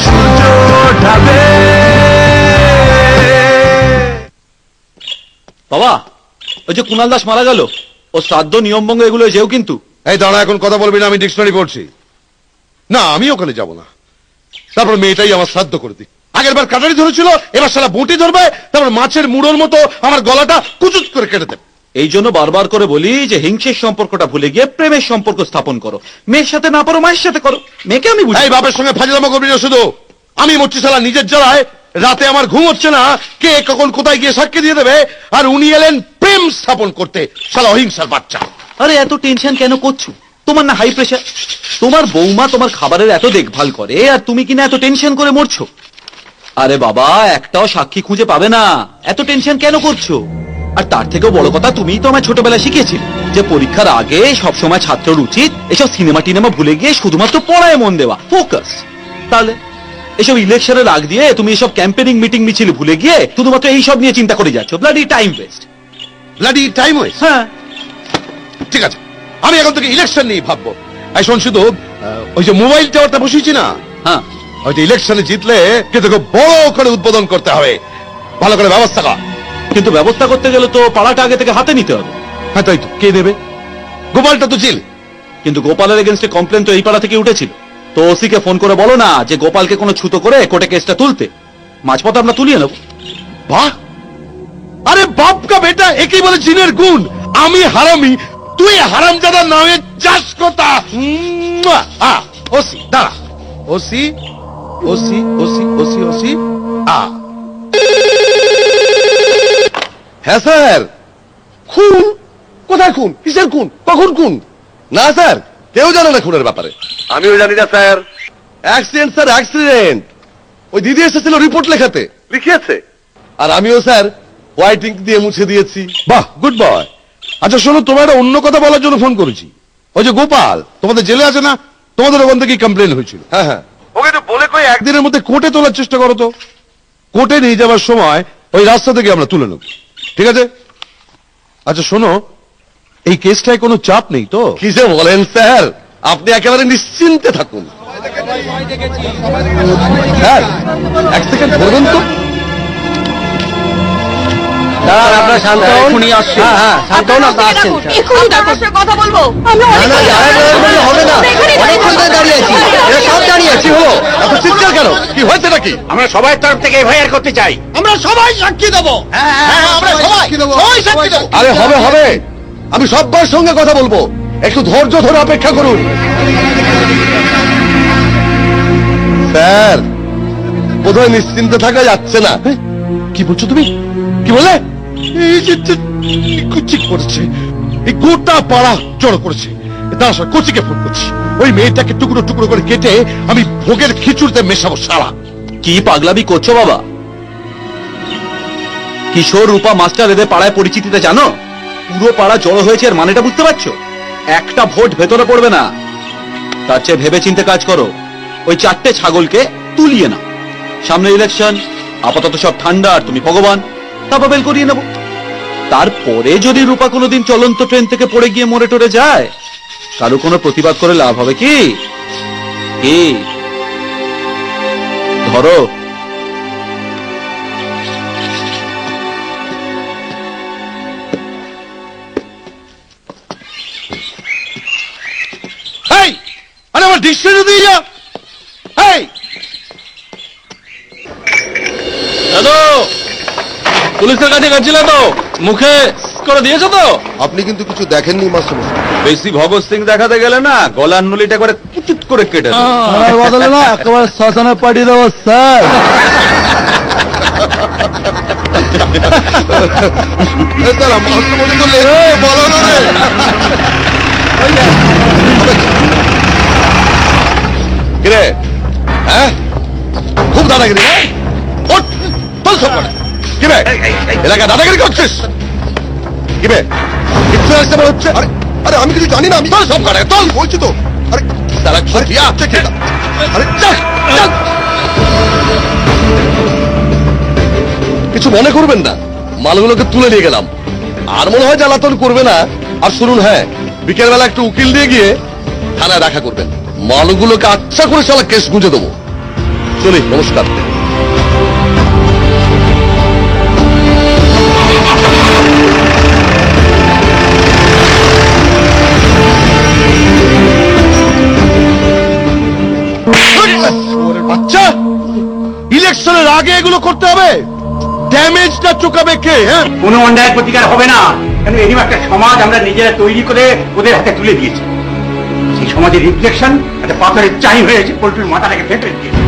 সূর্য ঢাবে। বাবা, ওই যে কুণাল দাস মারা গেল, ও শ্রাদ্ধ নিয়মভঙ্গ এগুলো যেও কিন্তু। এই দাঁড়া, এখন কথা বলবি না, আমি ডিকশনারি পড়ছি। না, আমি ওখানে যাব না। তারপর মেয়েটাই আমার শ্রাদ্ধ করে দিই। আগের বার কাটারি ধরেছিল, এবার শালা বটি ধরবে, তারপর মাছের মুড়োর মতো আমার গলাটা কুচুত করে কেটে দেবে। এই জন্য বারবার করে বলি যে হিংসের সম্পর্কটা ভুলে গিয়ে প্রেমের সম্পর্ক স্থাপন করো। মেয়ের সাথে না পারো মায়ের সাথে করো। মেয়েকে আমি বুঝি। এই বাপের সঙ্গে ফাজলামো করবি না শুধু। আমি মরছি শালা নিজের জ্বালায়, রাতে আমার ঘুম হচ্ছে না, কে কখন কোথায় গিয়ে সাক্ষী দিয়ে দেবে, আর উনি এলেন প্রেম স্থাপন করতে। শালা অহিংসার বাচ্চা। আরে এত টেনশন কেন করছো? তোমার না হাই প্রেশার? তোমার বৌমা তোমার খাবারের এত দেখভাল করে, আর তুমি কিনা এত টেনশন করে মরছো। আরে বাবা, একটাও সাক্ষী খুঁজে পাবে না, এত টেনশন কেন করছো? আর তার থেকেও বড় কথা, তুমিই তো আমায় ছোটবেলায় শিখিয়েছিলে যে পরীক্ষার আগে সবসময় ছাত্রের উচিত এসব সিনেমা টিনেমা ভুলে গিয়ে শুধুমাত্র পড়ায় মন দেওয়া, ফোকাস। তাহলে এসব ইলেকশনের আগ দিয়ে তুমি এসব ক্যাম্পেনিং মিটিং মিছিল ভুলে গিয়ে শুধুমাত্র এইসব নিয়ে চিন্তা করে যাচ্ছ। Bloody time waste. Bloody time waste? হ্যাঁ, ঠিক আছে, আমি এখন থেকে ইলেকশন নিয়ে ভাববো। এই শোন, শুধু ওই যে মোবাইল টাওয়ারটা বসিয়েছি না, হ্যাঁ, হয়তো ইলেকশনে জিতলে কিন্তু বড় করে উদ্বোধন করতে হবে। ভালো করে ব্যবস্থা কর। কিন্তু ব্যবস্থা করতে গেলে তো পাড়াটা আগে থেকে হাতে নিতে হবে। হ্যাঁ, তাই তো। কে দেবে? গোপালটা তো চিল। কিন্তু গোপালের এগেনস্টে কমপ্লেন তো এই পাড়া থেকে উঠেছিল। তো ওসিকে ফোন করে বলো না যে গোপালকে কোনো ছুতো করে কোর্টে কেসটা তুলতে। মাঝপথে আমরা তুলিয়ে নেব। বাহ! আরে বাপ কা বেটা, একই বলে জিনের গুণ। আমি হারামি, তুই হারামজাদার নামে যাস কথা। ওসি দাঁড়া। OC OC OC OC OC. হ্যাঁ স্যার। খুন? কোথায় খুন? কিসের খুন? কখন খুন? না স্যার, কেউ জানে না খুনের ব্যাপারে। আমিও জানি না স্যার। Accident sir, accident. ওই দিদি এসেছিল রিপোর্ট লেখাতে। লিখিয়েছে? আর আমিও স্যার হোয়াইট ইঙ্ক দিয়ে মুছে দিয়েছি। বাহ, গুড বয়। আচ্ছা শোনো, তোমার একটা অন্য কথা বলার জন্য ফোন করেছি। ওই যে গোপাল তোমাদের জেলে আছে না, তোমাদের ওখান থেকেই কমপ্লেন হয়েছিল। হ্যাঁ হ্যাঁ, ওকে তো বলে কই একদিনের মধ্যে কোর্টে তোলার চেষ্টা করো তো। কোর্টে নিয়ে যাওয়ার সময় ওই রাস্তা থেকে আমরা তুলে নেব, ঠিক আছে? আচ্ছা শোনো, এই কেসটায় কোনো চাপ নেই তো? কি যে বলেন স্যার, আপনি একেবারে নিশ্চিন্তে থাকুন। স্যার এক সেকেন্ড ধরবেন তো। আপনার শান্ত হন। হ্যাঁ হ্যাঁ, শান্ত হন, আপনার আসছেন। কথা বলবো। হবে না, অনেকক্ষণ ধরে দাঁড়িয়ে আছি, এরা সব দাঁড়িয়ে আছি। হলো এত চিৎকার কেন? কি হয়েছে নাকি? আমরা সবাই তরফ থেকে এফআইআর করতে চাই। আমরা সবাই সাক্ষী দেবো। আমরা সবাই সাক্ষী দেবো। আরে হবে হবে, আমি সবার সঙ্গে কথা বলবো, একটু ধৈর্য ধরে অপেক্ষা করুন। স্যার বোধহয় নিশ্চিন্তে থাকা যাচ্ছে না। কি বলছো তুমি? কি বলে? এই যে কুচি করছে, এই গোটা পাড়া জড়ো করেছে। তার সাথে কোচিকে ফোন করছি, ওই মেয়েটাকে টুকরো টুকরো করে কেটে আমি ভোগের খিচুড়িতে মেশাবো। শালা কি পাগলামি করছো বাবা? কিশোর, রূপা, মাস্টার এদের পাড়ায় পরিচিতিটা জানো? পুরো পাড়া জড়ো হয়েছে, এর মানেটা বুঝতে পারছো? একটা ভোট ভেতরে পড়বে না। তার চেয়ে ভেবে চিন্তে কাজ করো। ওই 4টে ছাগলকে তুলিয়ে নাও। সামনে ইলেকশন, আপাতত সব ঠান্ডা, আর তুমি ভগবান। তারপর বেল করিয়ে নেব। তারপরে যদি রূপা কোনোদিন চলন্ত ট্রেন থেকে পড়ে গিয়ে মরে টরে যায়, কারো কোনো প্রতিবাদ করে লাভ হবে কি? ধরো, আরে আমার ডিকশনারি দিয়ে যা। দাদু পুলিশের কাছে গেছিল তো, মুখে করে দিয়েছো তো? আপনি কিন্তু কিছু দেখেননি মাস্টার মশাই। বেশি ভগৎ সিং দেখাতে গেলে না গলার নলিটা করে কুচুট করে কেটে বদলে না একেবারে শ্মশানে পাঠিয়ে দেবো স্যার। কিরে, হ্যাঁ খুব দাদাগিরি? কিরে এলাকা দাদাগিরি করছিস? কিরে কিচ্ছু আসতে হচ্ছে? আরে আমি কিছু জানি না। আমি সব করে চল বলছি তো। আরে কিছু মনে করবেন না, মালগুলোকে তুলে নিয়ে গেলাম। আর মনে হয় জ্বালাতন করবে না। আর শুনুন, হ্যাঁ বিকেলবেলা একটু উকিল দিয়ে গিয়ে থানায় দেখা করবেন। মালগুলোকে আচ্ছা করে শালা কেস গুঁজে দেবো। চলি, নমস্কার। বাচ্চা, ইলেকশনের আগে এগুলো করতে হবে? ড্যামেজটা চুকাবে কে? হ্যাঁ, কোনো অন্যায়ের প্রতিকার হবে না, কেন এরকম একটা সমাজ আমরা নিজেরা তৈরি করে ওদের হাতে তুলে দিয়েছি। সেই সমাজের রিফ্লেকশন একটা পাথরের চাই হয়েছে, পোল্ট্রির মাথাটাকে ফেটে দিয়েছে।